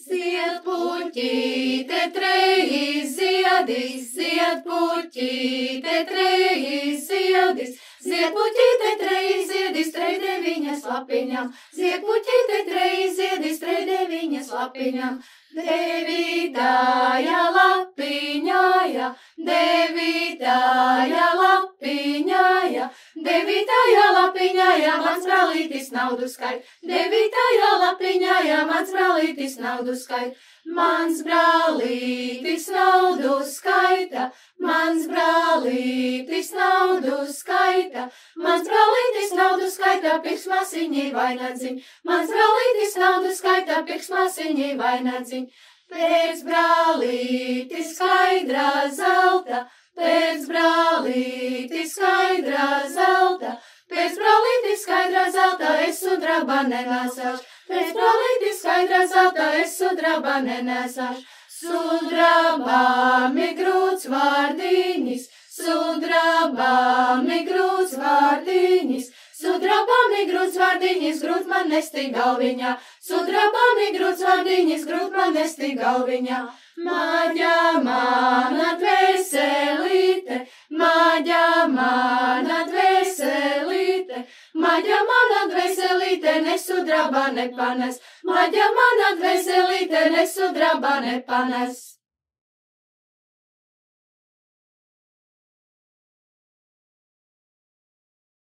Ziedpuķīte trejīs ziedīs, ziedpuķīte trejīs ziedīs, ziedpuķīte trejīs ziedīs, trejdeviņas lapiņām, ziedpuķīte trejīs ziedīs, trejdeviņas lapiņām. Devītāja lapiņāja, devītāja lapiņāja, devītāja lapiņāja, mans brālītis naudu skait, devītāja lapiņāja, mans brālītis naudu skait, mans brālītis naudu skaita, mans brālītis naudu skaita, mans brālītis naudu skaita, pirksmasiņi vainadziņ, mans brālītis naudu skaita, pirksmasiņi vainadziņ. Pēc brālītis skaidrā zelta, pēc brālītis skaidrā zelta, pēc brālītis skaidrā zelta, es sudraba nenāsāšu, pēc brālītis skaidrā zelta, es sudraba nenāsāšu. Sudrabami grūts vārdiņis, sudrabami grūts vārdiņis, sudrabami grūts vārdiņis, grūt man nesti galviņā, sudrabami grūts vārdiņis, grūt man nesti galviņā. Maģa mana dvēselīte, maģa mana dvēselīte, maģa mana dvēselīte, nesudraba nepanes, maģa mana dvēselīte, nesudraba nepanes.